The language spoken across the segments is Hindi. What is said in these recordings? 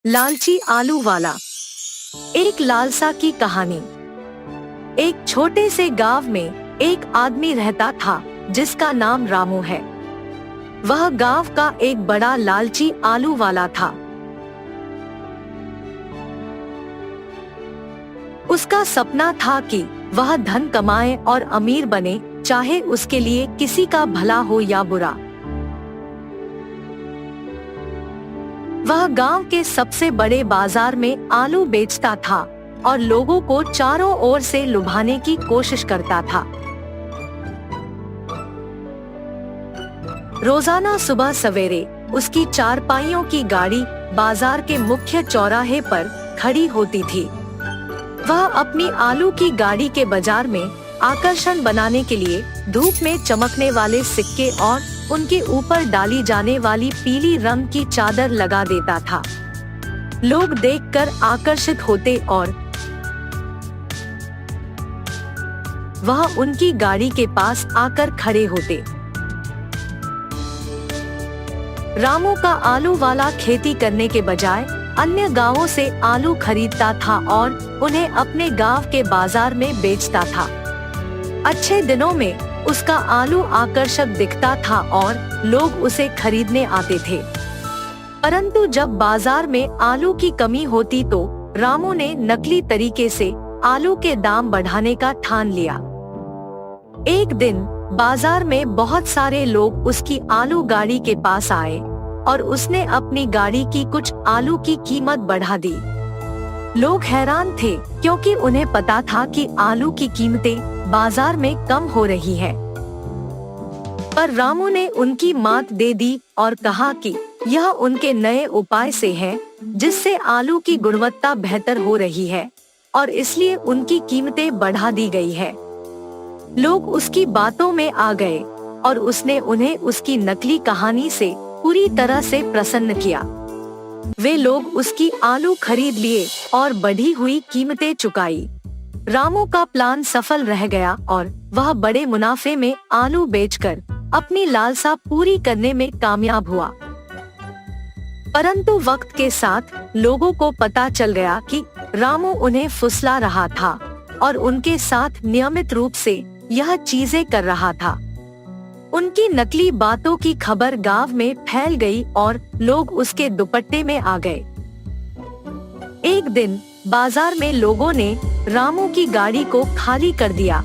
लालची आलू वाला। एक लालसा की कहानी। एक छोटे से गांव में एक आदमी रहता था जिसका नाम रामू है। वह गांव का एक बड़ा लालची आलू वाला था। उसका सपना था कि वह धन कमाए और अमीर बने, चाहे उसके लिए किसी का भला हो या बुरा। वह गांव के सबसे बड़े बाजार में आलू बेचता था और लोगों को चारों ओर से लुभाने की कोशिश करता था। रोजाना सुबह सवेरे उसकी चारपाइयों की गाड़ी बाजार के मुख्य चौराहे पर खड़ी होती थी। वह अपनी आलू की गाड़ी के बाजार में आकर्षण बनाने के लिए धूप में चमकने वाले सिक्के और उनके ऊपर डाली जाने वाली पीली रंग की चादर लगा देता था। लोग देखकर आकर्षित होते और वह उनकी गाड़ी के पास आकर खड़े होते। रामू का आलू वाला खेती करने के बजाय अन्य गांवों से आलू खरीदता था और उन्हें अपने गांव के बाजार में बेचता था। अच्छे दिनों में उसका आलू आकर्षक दिखता था और लोग उसे खरीदने आते थे। परंतु जब बाजार में आलू की कमी होती तो रामू ने नकली तरीके से आलू के दाम बढ़ाने का ठान लिया। एक दिन बाजार में बहुत सारे लोग उसकी आलू गाड़ी के पास आए और उसने अपनी गाड़ी की कुछ आलू की कीमत बढ़ा दी। लोग हैरान थे क्योंकि उन्हें पता था कि आलू की कीमतें बाजार में कम हो रही है। पर रामू ने उनकी मात दे दी और कहा कि यह उनके नए उपाय से है जिससे आलू की गुणवत्ता बेहतर हो रही है और इसलिए उनकी कीमतें बढ़ा दी गई है। लोग उसकी बातों में आ गए और उसने उन्हें उसकी नकली कहानी से पूरी तरह से प्रसन्न किया। वे लोग उसकी आलू खरीद लिए और बढ़ी हुई कीमतें चुकाई। रामू का प्लान सफल रह गया और वह बड़े मुनाफे में आलू बेचकर अपनी लालसा पूरी करने में कामयाब हुआ। परंतु वक्त के साथ लोगों को पता चल गया कि रामू उन्हें फुसला रहा था और उनके साथ नियमित रूप से यह चीजें कर रहा था। उनकी नकली बातों की खबर गांव में फैल गई और लोग उसके दुपट्टे में आ गए। एक दिन बाजार में लोगों ने रामू की गाड़ी को खाली कर दिया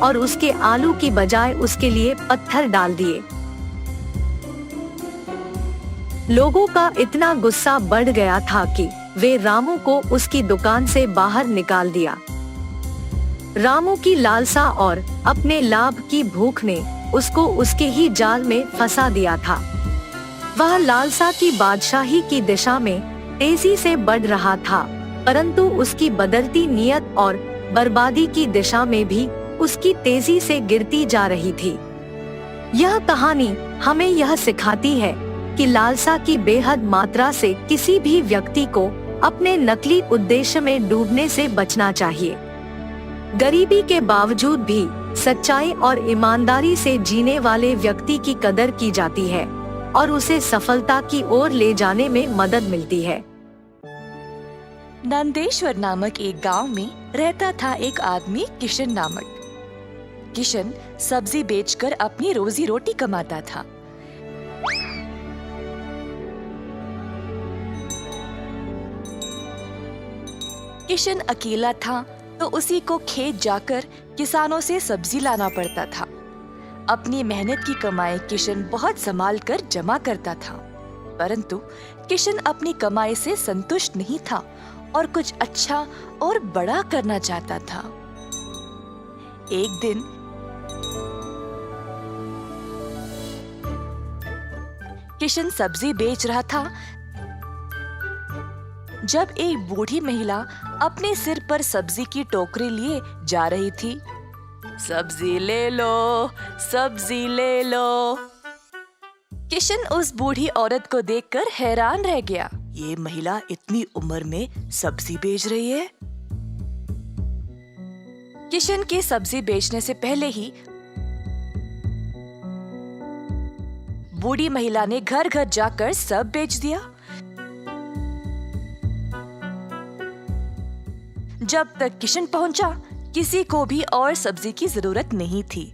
और उसके आलू की बजाय उसके लिए पत्थर डाल दिए। लोगों का इतना गुस्सा बढ़ गया था कि वे रामू को उसकी दुकान से बाहर निकाल दिया। रामू की लालसा और अपने लाभ की भूख ने उसको उसके ही जाल में फंसा दिया था। वह लालसा की बादशाही की दिशा में तेजी से बढ़ रहा था, परंतु उसकी बदलती नीयत और बर्बादी की दिशा में भी उसकी तेजी से गिरती जा रही थी। यह कहानी हमें यह सिखाती है कि लालसा की बेहद मात्रा से किसी भी व्यक्ति को अपने नकली उद्देश्य में डूबने से बचना चाहिए। गरीबी के बावजूद भी सच्चाई और ईमानदारी से जीने वाले व्यक्ति की कदर की जाती है और उसे सफलता की ओर ले जाने में मदद मिलती है। नंदेश्वर नामक एक गांव में रहता था एक आदमी किशन नामक। किशन सब्जी बेचकर अपनी रोजी रोटी कमाता था। किशन अकेला था तो उसी को खेत जाकर किसानों से सब्जी लाना पड़ता था। अपनी मेहनत की कमाई किशन बहुत संभाल कर जमा करता था, परंतु किशन अपनी कमाई से संतुष्ट नहीं था और कुछ अच्छा और बड़ा करना चाहता था। एक दिन किशन सब्जी बेच रहा था जब एक बूढ़ी महिला अपने सिर पर सब्जी की टोकरी लिए जा रही थी। सब्जी ले लो, सब्जी ले लो। किशन उस बूढ़ी औरत को देखकर हैरान रह गया। ये महिला इतनी उम्र में सब्जी बेच रही है। किशन के सब्जी बेचने से पहले ही बूढ़ी महिला ने घर घर जाकर सब बेच दिया। जब तक किशन पहुंचा, किसी को भी और सब्जी की जरूरत नहीं थी।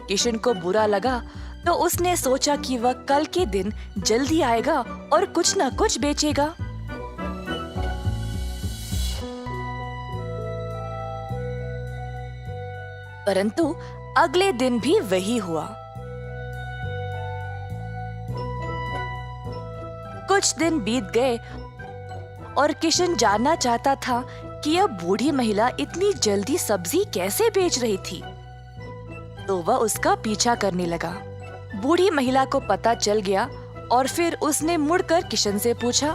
किशन को बुरा लगा तो उसने सोचा कि वह कल के दिन जल्दी आएगा और कुछ न कुछ बेचेगा। परंतु अगले दिन भी वही हुआ। कुछ दिन बीत गए और किशन जानना चाहता था कि यह बूढ़ी महिला इतनी जल्दी सब्जी कैसे बेच रही थी। तो वह उसका पीछा करने लगा। बूढ़ी महिला को पता चल गया और फिर उसने मुड़कर किशन से पूछा,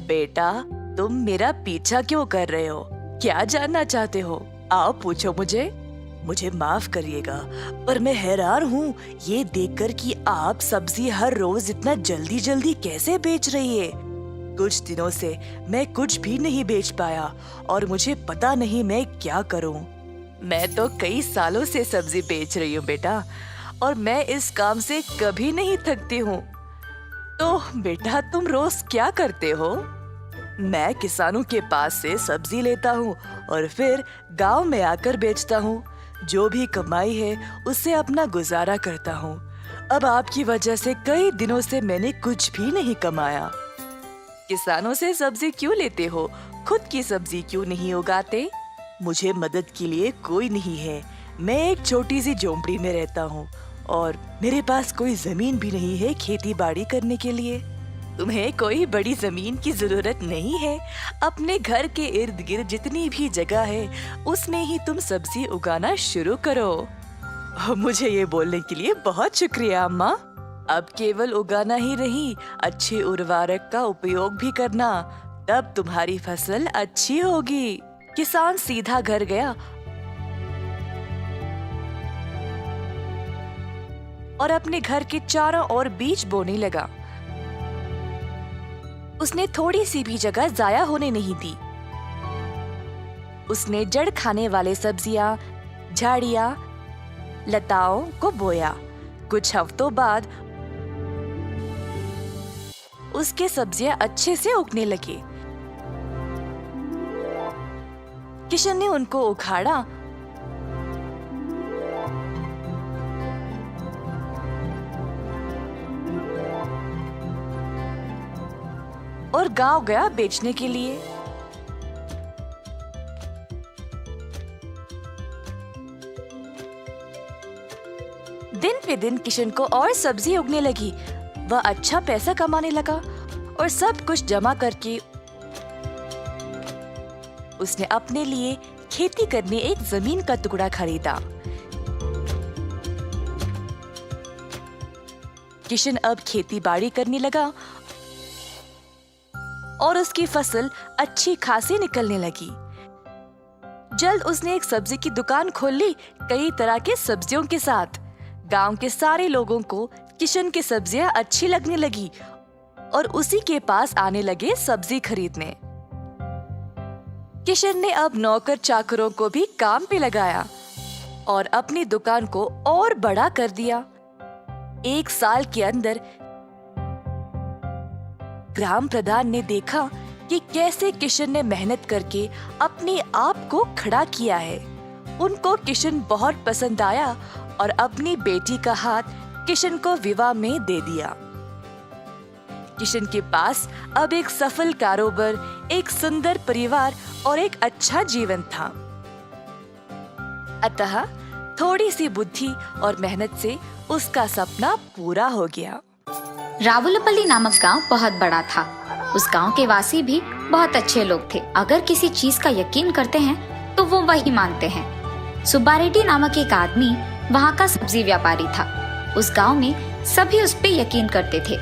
बेटा, तुम मेरा पीछा क्यों कर रहे हो? क्या जानना चाहते हो? आओ पूछो मुझे। मुझे माफ करिएगा, पर मैं हैरान हूँ ये देखकर कि आप सब्जी हर रोज इतना जल्दी जल्दी कैसे बेच रही है। कुछ दिनों से मैं कुछ भी नहीं बेच पाया और मुझे पता नहीं मैं क्या करूँ। मैं तो कई सालों से सब्जी बेच रही हूँ बेटा, और मैं इस काम से कभी नहीं थकती हूँ। तो बेटा, तुम रोज क्या करते हो? मैं किसानों के पास से सब्जी लेता हूँ और फिर गांव में आकर बेचता हूँ। जो भी कमाई है उससे अपना गुजारा करता हूँ। अब आपकी वजह से कई दिनों से मैंने कुछ भी नहीं कमाया। किसानों से सब्जी क्यों लेते हो? खुद की सब्जी क्यों नहीं उगाते? मुझे मदद के लिए कोई नहीं है। मैं एक छोटी सी झोंपड़ी में रहता हूँ और मेरे पास कोई जमीन भी नहीं है खेती बाड़ी करने के लिए। तुम्हें कोई बड़ी जमीन की जरूरत नहीं है। अपने घर के इर्द गिर्द जितनी भी जगह है उसमें ही तुम सब्जी उगाना शुरू करो। मुझे ये बोलने के लिए बहुत शुक्रिया अम्मा। अब केवल उगाना ही नहीं, अच्छे उर्वरक का उपयोग भी करना, तब तुम्हारी फसल अच्छी होगी। किसान सीधा घर गया और अपने घर के चारों ओर बीज बोने लगा। उसने थोड़ी सी भी जगह जाया होने नहीं दी। उसने जड़ खाने वाले सब्जियां, झाड़ियां, लताओं को बोया। कुछ हफ्तों बाद उसके सब्जियां अच्छे से उगने लगी। किशन ने उनको उखाड़ा और गांव गया बेचने के लिए। दिन पे दिन किशन को और सब्जी उगने लगी। वह अच्छा पैसा कमाने लगा और सब कुछ जमा करके उसने अपने लिए खेती करने एक जमीन का टुकड़ा खरीदा। किशन अब खेती बाड़ी करने लगा और उसकी फसल अच्छी खासी निकलने लगी। जल्द उसने एक सब्जी की दुकान खोल ली, कई तरह के सब्जियों के साथ। गांव के सारे लोगों को किशन की सब्जियां अच्छी लगने लगी और उसी के पास आने लगे सब्जी खरीदने। किशन ने अब नौकर चाकरों को भी काम पे लगाया और अपनी दुकान को और बड़ा कर दिया। एक साल के अंदर ग्राम प्रधान ने देखा कि कैसे किशन ने मेहनत करके अपने आप को खड़ा किया है। उनको किशन बहुत पसंद आया और अपनी बेटी का हाथ किशन को विवाह में दे दिया। किशन के पास अब एक सफल कारोबार, एक सुंदर परिवार और एक अच्छा जीवन था। अतः थोड़ी सी बुद्धि और मेहनत से उसका सपना पूरा हो गया। रावुलपल्ली नामक गांव बहुत बड़ा था। उस गांव के वासी भी बहुत अच्छे लोग थे। अगर किसी चीज का यकीन करते हैं तो वो वही मानते हैं। सुब्बा रेड्डी नामक एक आदमी वहाँ का सब्जी व्यापारी था। उस गांव में सभी उस पे यकीन करते थे।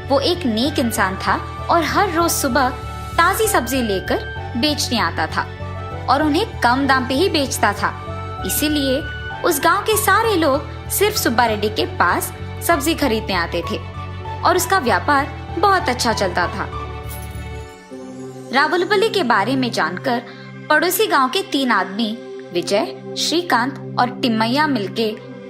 वो एक नेक इंसान था और हर रोज सुबह ताजी सब्जी लेकर बेचने आता था और उन्हें कम दाम पे ही बेचता था। इसीलिए उस गांव के सारे लोग सिर्फ सुब्बा रेड्डी के पास सब्जी खरीदने आते थे और उसका व्यापार बहुत अच्छा चलता था। रावुलपल्ली के बारे में जानकर पड़ोसी गांव के 3 आदमी विजय, श्रीकांत और टिम्मैया मिलके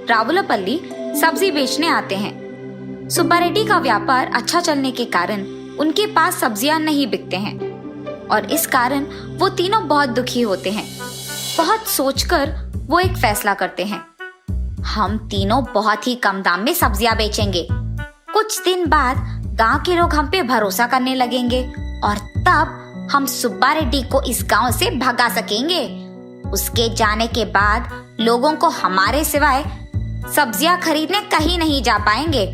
रावुलपल्ली सब्जी बेचने आते हैं। सुब्बा रेड्डी का व्यापार अच्छा चलने के कारण उनके पास सब्जियां नहीं बिकते हैं और इस कारण वो तीनों बहुत दुखी होते हैं। बहुत सोचकर वो एक फैसला करते हैं। हम तीनों बहुत ही कम दाम में सब्जियां बेचेंगे। कुछ दिन बाद गांव के लोग हम पे भरोसा करने लगेंगे और तब हम सुब्बा रेड्डी को इस गांव से भगा सकेंगे। उसके जाने के बाद लोगों को हमारे सिवाय सब्जियां खरीदने कहीं नहीं जा पाएंगे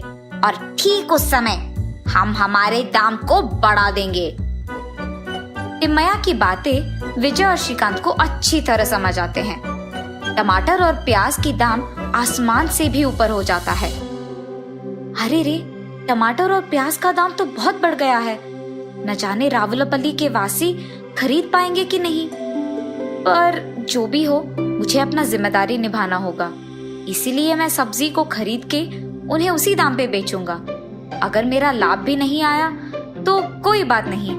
और ठीक उस समय हम हमारे दाम को बढ़ा देंगे। टिम्मैया की बातें विजय और श्रीकांत को अच्छी तरह समझ आते हैं। टमाटर और प्याज की दाम आसमान से भी ऊपर हो जाता है। अरे रे, टमाटर और प्याज का दाम तो बहुत बढ़ गया है। न जाने रावलपल्ली के वासी खरीद पाएंगे कि नहीं। पर जो भी हो, मुझे अपना जिम्मेदारी निभाना होगा। इसीलिए मैं सब्जी को खरीद के उन्हें उसी दाम पे बेचूंगा। अगर मेरा लाभ भी नहीं आया तो कोई बात नहीं।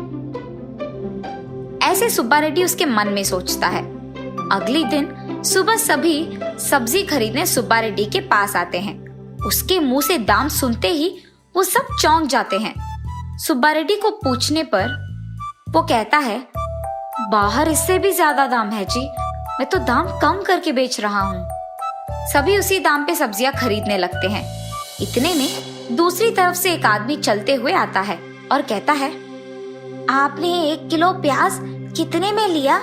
ऐसे सुब्बा रेड्डी उसके मन में सोचता है। अगले दिन सुबह सभी सब्जी खरीदने सुब्बा रेड्डी के पास आते हैं। उसके मुंह से दाम सुनते ही वो सब चौंक जाते हैं। सुब्बा रेड्डी को पूछने पर वो कहता है, बाहर इससे भी ज्यादा दाम है जी। मैं तो दाम कम करके बेच रहा हूँ। सभी उसी दाम पे सब्जियां खरीदने लगते हैं। इतने में दूसरी तरफ से एक आदमी चलते हुए आता है और कहता है, आपने 1 किलो प्याज कितने में लिया?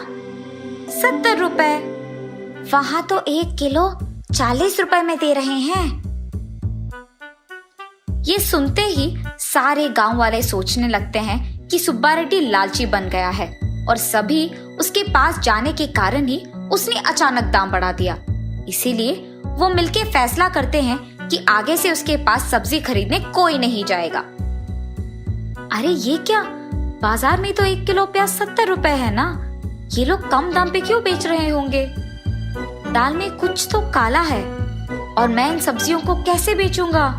70 रुपए। वहां तो 1 किलो 40 रुपए में दे रहे हैं। ये सुनते ही सारे गांव वाले सोचने लगते हैं कि सुब्बा रेड्डी लालची बन गया है और सभी उसके पास जाने के कारण ही उसने अचानक दाम बढ़ा दिया। इसीलिए वो मिलके फैसला करते हैं कि आगे से उसके पास सब्जी खरीदने कोई नहीं जाएगा। अरे ये क्या, बाजार में तो 1 किलो प्याज 70 रुपए है ना। ये लोग कम दाम पे क्यों बेच रहे होंगे? दाल में कुछ तो काला है और मैं इन सब्जियों को कैसे बेचूंगा?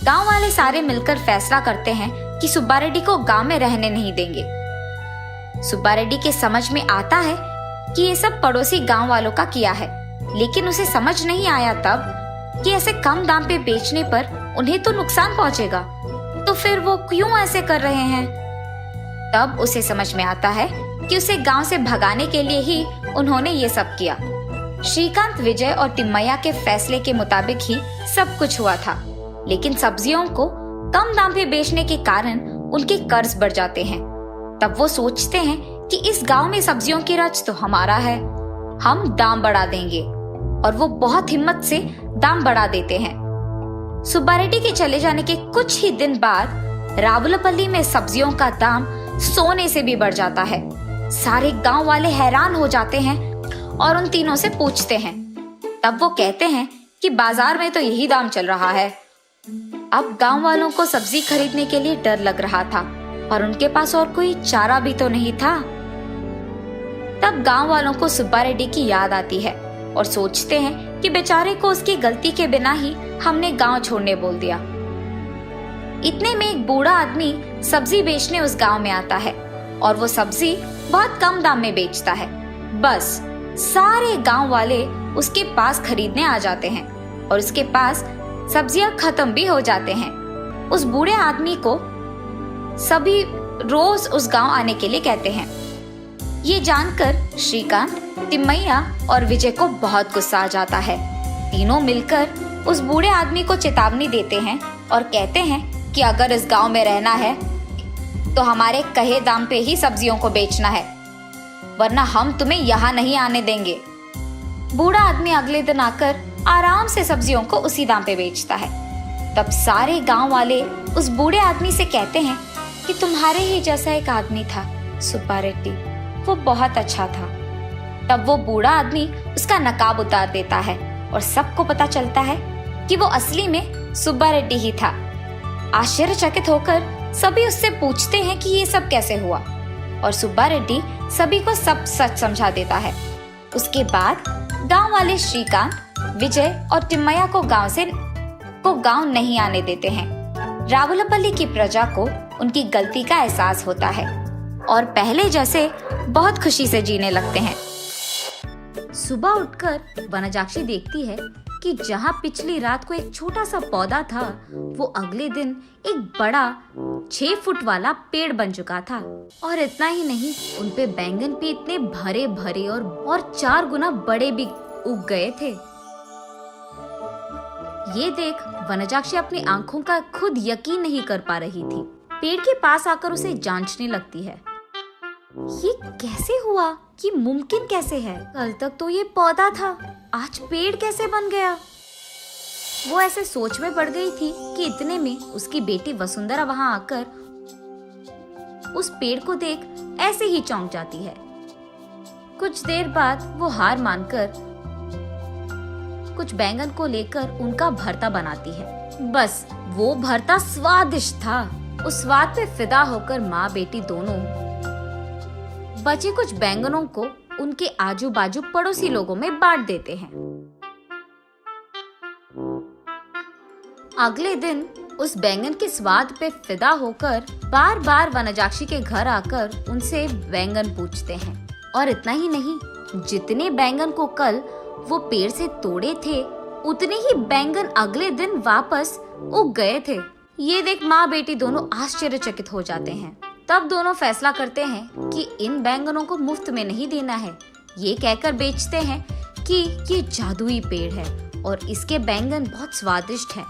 गांव वाले सारे मिलकर फैसला करते हैं कि सुब्बा रेड्डी को गांव में रहने नहीं देंगे। सुब्बा रेड्डी के समझ में आता है कि ये सब पड़ोसी गांव वालों का किया है, लेकिन उसे समझ नहीं आया तब कि ऐसे कम दाम पे बेचने पर उन्हें तो नुकसान पहुंचेगा, तो फिर वो क्यों ऐसे कर रहे हैं? तब उसे समझ में आता है कि उसे गांव से भगाने के लिए ही उन्होंने ये सब किया। श्रीकांत, विजय और टिम्मैया के फैसले के मुताबिक ही सब कुछ हुआ था, लेकिन सब्जियों को कम दाम पे बेचने के कारण उनके कर्ज बढ़ जाते हैं। तब वो सोचते हैं कि इस गांव में सब्जियों की रच तो हमारा है, हम दाम बढ़ा देंगे, और वो बहुत हिम्मत से दाम बढ़ा देते हैं। सुब्बा रेड्डी के चले जाने के कुछ ही दिन बाद रावलपल्ली में सब्जियों का दाम सोने से भी बढ़ जाता है। सारे गांव वाले हैरान हो जाते हैं और उन तीनों से पूछते हैं। तब वो कहते हैं कि बाजार में तो यही दाम चल रहा है। अब गांव वालों को सब्जी खरीदने के लिए डर लग रहा था और उनके पास और कोई चारा भी तो नहीं था। तब गांव वालों को सुब्बा रेड्डी की याद आती है और सोचते हैं कि बेचारे को उसकी गलती के बिना ही हमने गांव छोड़ने बोल दिया। इतने में एक बूढ़ा आदमी सब्जी बेचने उस गांव में आता है और वो सब्जी बहुत कम दाम में बेचता है। बस सारे गांव वाले उसके पास खरीदने आ जाते हैं और उसके पास सब्जियां खत्म भी हो जाते हैं। उस बूढ़े आदमी को सभी रोज उस गांव आने के लिए कहते हैं। ये जानकर श्रीकांत, टिम्मैया और विजय को बहुत गुस्सा आ जाता है। तीनों मिलकर उस बूढ़े आदमी को चेतावनी देते हैं और कहते हैं कि अगर इस गांव में रहना है तो हमारे कहे दाम पे ही सब्जियों को बेचना है, वरना हम तुम्हें यहाँ नहीं आने देंगे। बूढ़ा आदमी अगले दिन आकर आराम से सब्जियों को उसी दाम पे बेचता है। तब सारे गांव वाले उस बूढ़े आदमी से कहते हैं कि तुम्हारे ही जैसा एक आदमी था सुब्बा रेड्डी, वो बहुत अच्छा था। तब वो बूढ़ा आदमी उसका नकाब उतार देता है और सबको पता चलता है कि वो असली में सुब्बा रेड्डी ही था। आश्चर्यचकित होकर सभी उससे पूछते हैं कि ये सब कैसे हुआ, और सुब्बा रेड्डी सभी को सब सच समझा देता है। उसके बाद गांव वाले श्रीकांत, विजय और टिम्मैया को गांव नहीं आने देते हैं। रावलपल्ली की प्रजा को उनकी गलती का एहसास होता है और पहले जैसे बहुत खुशी से जीने लगते हैं। सुबह उठकर वनजाक्षी देखती है कि जहाँ पिछली रात को एक छोटा सा पौधा था, वो अगले दिन एक बड़ा 6 फुट वाला पेड़ बन चुका था। और इतना ही नहीं, उनपे बैंगन भी इतने भरे भरे और 4 गुना बड़े भी उग गए थे। ये देख वनजाक्षी अपनी आंखों का खुद यकीन नहीं कर पा रही थी। पेड़ के पास आकर उसे जांचने लगती है। ये कैसे हुआ? ये मुमकिन कैसे है? कल तक तो ये पौधा था, आज पेड़ कैसे बन गया? वो ऐसे सोच में पड़ गई थी कि इतने में उसकी बेटी वसुंधरा वहां आकर उस पेड़ को देख ऐसे ही चौंक जाती है। कुछ देर बाद वो हार मानकर कुछ बैंगन को लेकर उनका भरता बनाती है। बस वो भरता स्वादिष्ट था। उस स्वाद पे फिदा होकर माँ बेटी दोनों बचे कुछ बैंगनों को उनके आजू बाजू पड़ोसी लोगों में बांट देते हैं। अगले दिन उस बैंगन के स्वाद पे फिदा होकर बार बार वनजाक्षी के घर आकर उनसे बैंगन पूछते हैं। और इतना ही नहीं, जितने बैंगन को कल वो पेड़ से तोड़े थे, उतने ही बैंगन अगले दिन वापस उग गए थे। ये देख माँ बेटी दोनों आश्चर्यचकित हो जाते हैं। तब दोनों फैसला करते हैं कि इन बैंगनों को मुफ्त में नहीं देना है। ये कहकर बेचते हैं कि ये जादुई पेड़ है और इसके बैंगन बहुत स्वादिष्ट हैं।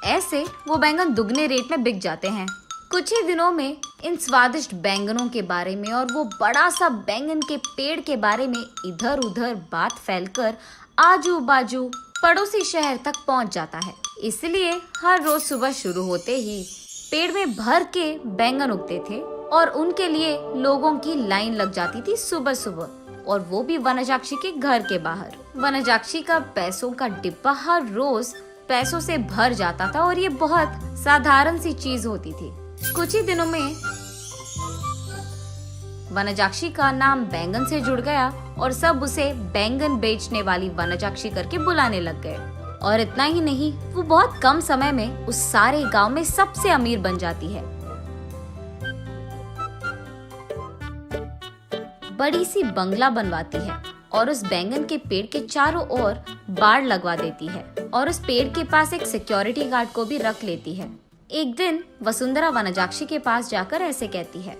ऐसे वो बैंगन दुगने रेट में बिक जाते हैं। कुछ ही दिनों में इन स्वादिष्ट बैंगनों के बारे में और वो बड़ा सा बैंगन के पेड़ के बारे में इधर उधर बात फैलकर आजू बाजू पड़ोसी शहर तक पहुंच जाता है। इसलिए हर रोज सुबह शुरू होते ही पेड़ में भर के बैंगन उगते थे और उनके लिए लोगों की लाइन लग जाती थी सुबह सुबह, और वो भी वनजाक्षी के घर के बाहर। वनजाक्षी का पैसों का डिब्बा हर रोज पैसों से भर जाता था और ये बहुत साधारण सी चीज होती थी। कुछ ही दिनों में वनजाक्षी का नाम बैंगन से जुड़ गया और सब उसे बैंगन बेचने वाली वनजाक्षी करके बुलाने लग गए। और इतना ही नहीं, वो बहुत कम समय में उस सारे गांव में सबसे अमीर बन जाती है। बड़ी सी बंगला बनवाती है और उस बैंगन के पेड़ के चारों ओर बाड़ लगवा देती है और उस पेड़ के पास एक सिक्योरिटी गार्ड को भी रख लेती है। एक दिन वसुंधरा वनजाक्षी के पास जाकर ऐसे कहती है,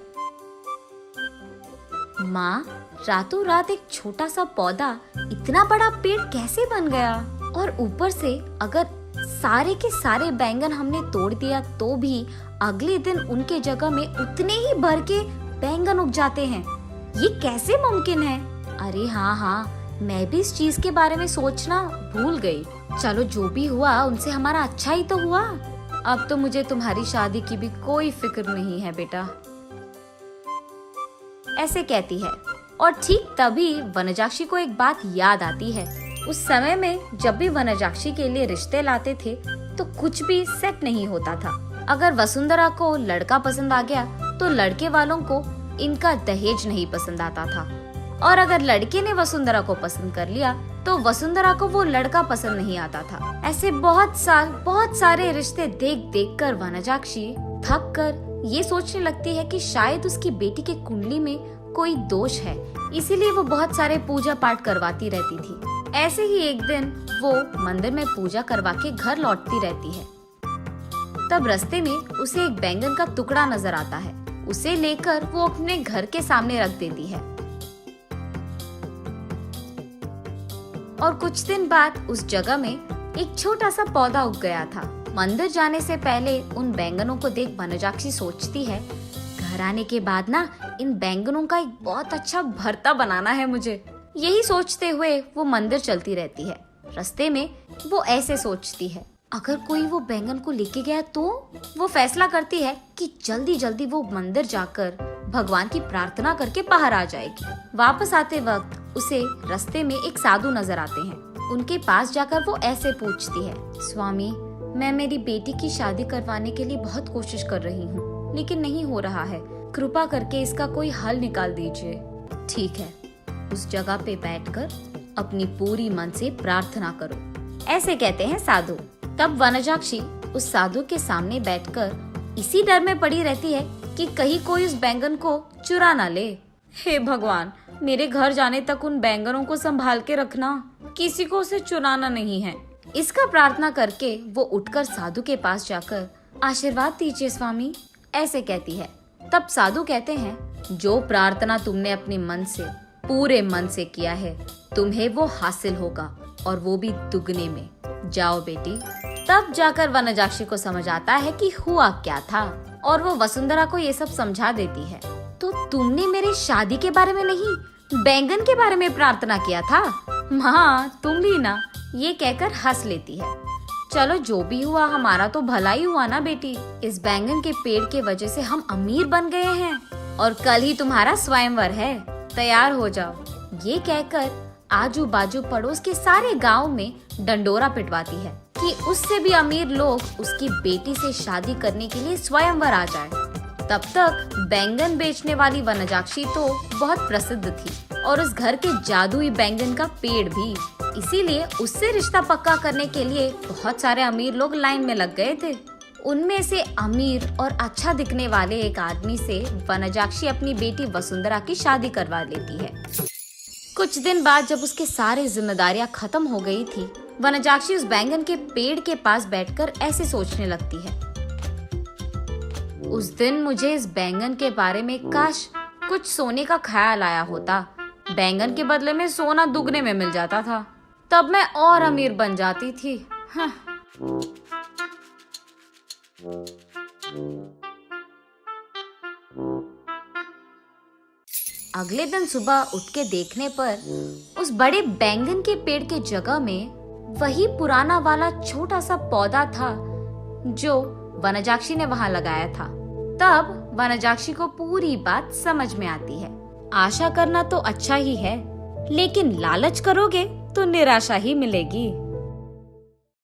माँ, रातों रात एक छोटा सा पौधा इतना बड़ा पेड़ कैसे बन गया? और ऊपर से अगर सारे के सारे बैंगन हमने तोड़ दिया तो भी अगले दिन उनके जगह में उतने ही भर के बैंगन उग जाते हैं। ये कैसे मुमकिन है? अरे हाँ, मैं भी इस चीज के बारे में सोचना भूल गई। चलो जो भी हुआ उनसे हमारा अच्छा ही तो हुआ। अब तो मुझे तुम्हारी शादी की भी कोई फिक्र नहीं है बेटा, ऐसे कहती है। और ठीक तभी वनजाक्षी को एक बात याद आती है। उस समय में जब भी वनजाक्षी के लिए रिश्ते लाते थे तो कुछ भी सेट नहीं होता था। अगर वसुंधरा को लड़का पसंद आ गया तो लड़के वालों को इनका दहेज नहीं पसंद आता था, और अगर लड़के ने वसुंधरा को पसंद कर लिया तो वसुंधरा को वो लड़का पसंद नहीं आता था। ऐसे बहुत सारे रिश्ते देख देख कर वनजाक्षी थक कर ये सोचने लगती है कि शायद उसकी बेटी के कुंडली में कोई दोष है, इसीलिए वो बहुत सारे पूजा पाठ करवाती रहती थी। ऐसे ही एक दिन वो मंदिर में पूजा करवा के घर लौटती रहती है। तब रास्ते में उसे एक बैंगन का टुकड़ा नजर आता है। उसे लेकर वो अपने घर के सामने रख देती है। और कुछ दिन बाद उस जगह में एक छोटा सा पौधा उग गया था। मंदिर जाने से पहले उन बैंगनों को देख वनजाक्षी सोचती है, घर आने के बाद ना इन बैंगनों का एक बहुत अच्छा भरता बनाना है मुझे। यही सोचते हुए वो मंदिर चलती रहती है। रास्ते में वो ऐसे सोचती है, अगर कोई वो बैंगन को लेके गया तो वो फैसला करती है कि जल्दी जल्दी वो मंदिर जाकर भगवान की प्रार्थना करके बाहर आ जाएगी। वापस आते वक्त उसे रास्ते में एक साधु नजर आते हैं। उनके पास जाकर वो ऐसे पूछती है, स्वामी, मैं मेरी बेटी की शादी करवाने के लिए बहुत कोशिश कर रही हूँ, लेकिन नहीं हो रहा है। कृपा करके इसका कोई हल निकाल दीजिए। ठीक है, उस जगह पे बैठकर अपनी पूरी मन से प्रार्थना करो, ऐसे कहते हैं साधु। तब वनजाक्षी उस साधु के सामने बैठकर इसी डर में पड़ी रहती है कि कहीं कोई उस बैंगन को चुरा ना ले। हे भगवान, मेरे घर जाने तक उन बैंगनों को संभाल के रखना, किसी को उसे चुराना नहीं है। इसका प्रार्थना करके वो उठकर साधु के पास जाकर आशीर्वाद दीजिए स्वामी, ऐसे कहती है। तब साधु कहते हैं, जो प्रार्थना तुमने अपने मन से, पूरे मन से किया है, तुम्हें वो हासिल होगा, और वो भी दुगने में। जाओ बेटी। तब जाकर वनजाक्षी को समझ आता है कि हुआ क्या था, और वो वसुंधरा को ये सब समझा देती है। तो तुमने मेरे शादी के बारे में नहीं, बैंगन के बारे में प्रार्थना किया था। हाँ, तुम भी ना, ये कहकर हंस लेती है। चलो जो भी हुआ, हमारा तो भला ही हुआ ना बेटी। इस बैंगन के पेड़ के वजह से हम अमीर बन गए हैं, और कल ही तुम्हारा स्वयंवर है, तैयार हो जाओ। ये कहकर आजू बाजू पड़ोस के सारे गांव में डंडोरा पिटवाती है कि उससे भी अमीर लोग उसकी बेटी से शादी करने के लिए स्वयंवर आ जाए। तब तक बैंगन बेचने वाली वनजाक्षी तो बहुत प्रसिद्ध थी, और उस घर के जादुई बैंगन का पेड़ भी। इसीलिए उससे रिश्ता पक्का करने के लिए बहुत सारे अमीर लोग लाइन में लग गए थे। उनमें से अमीर और अच्छा दिखने वाले एक आदमी से वनजाक्षी अपनी बेटी वसुंधरा की शादी करवा लेती है। कुछ दिन बाद जब उसके सारे जिम्मेदारियां खत्म हो गई थी, वनजाक्षी उस बैंगन के पेड़ के पास बैठकर ऐसे सोचने लगती है, उस दिन मुझे इस बैंगन के बारे में काश कुछ सोने का ख्याल आया होता। बैंगन के बदले में सोना दुगने में मिल जाता था, तब मैं और अमीर बन जाती थी। हाँ। अगले दिन सुबह उठ के देखने पर उस बड़े बैंगन के पेड़ के जगह में वही पुराना वाला छोटा सा पौधा था जो वनजाक्षी ने वहां लगाया था। तब वनजाक्षी को पूरी बात समझ में आती है। आशा करना तो अच्छा ही है, लेकिन लालच करोगे तो निराशा ही मिलेगी।